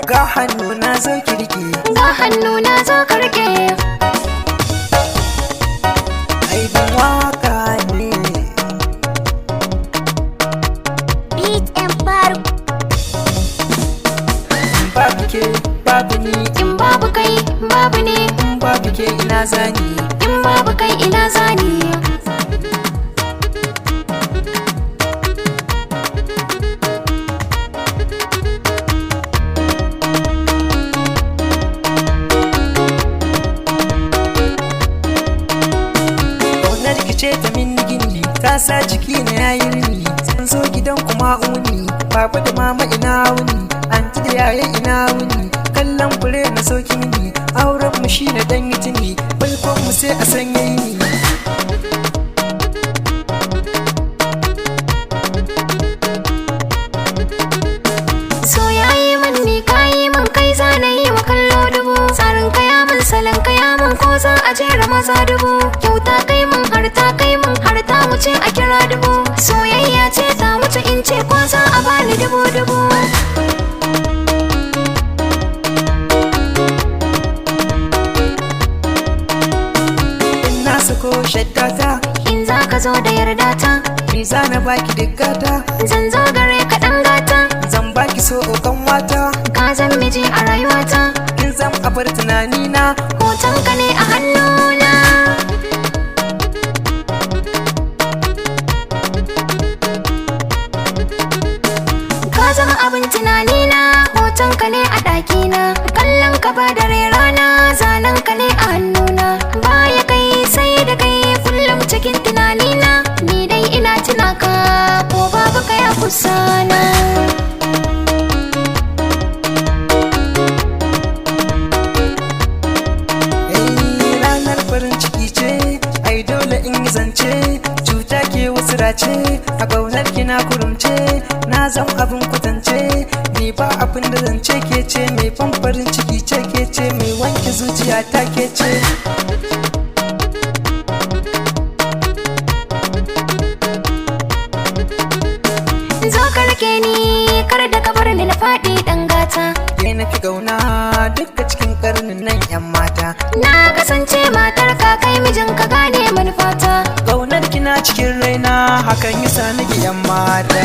Ga hannu na zo kirki, ga hannu na zo karke. IB waka ne. Beat and bar. Babu ke babu ni, In babu kai babu ne. babu ke ina zani. In babu kai ina zani. Ce ta min gini ta sa jiki na yayi rini, san zo gidan kuma uni, baba da mama ina wuni, anti da yaya ina wuni, kallon fure na soki mini, auren mu shi na dan yitini, balkon mu sai a sanya yini. So yayi min ni kayi min kai zana yi wa kallo dubu. Tsarin kaya min salon kaya min ko za a jera maza dubu. Kyauta kai min har ta kai min har ta wuce a kira dubu. Soyayya ce ta wuce in ce ko za a bani dubu dubu. In na sako shaddata, In za ka zo da yarda ta, ni za na baki diggata, zan zo gare ka ɗan gata. zan baki so kan wata, Ka zan miji a rayuwata, kin zan abar tunanina. hotonka ne a hannuna. Ka zama abin tunanina, hotonka ne a ɗakina. Kallon ka ba dare rana, zanen ka ne a hannuna. Baya kai sai da kai kullum cikin tunanina. Ni dai ina tuna ka, ko babu kai a kusa na. Ranar farin ciki ce, ai dole in yi zance, cuta ke wasu race, a ƙaunar ki na kurumce, na zan abin kwatance, ni ba abin da zance ke ce, mai ban farin ciki ce ke ce, mai wanke zuciya ta ke ce. Zo ka rike ni, kar da ka bar ni na faɗi ɗan gata. Ke na fi gauna duka cikin karnin nan 'yan mata. Na kasance matar ka kai mijin ka gane manufata. Ƙaunar ki na cikin raina, hakan yasa nake 'yan mata.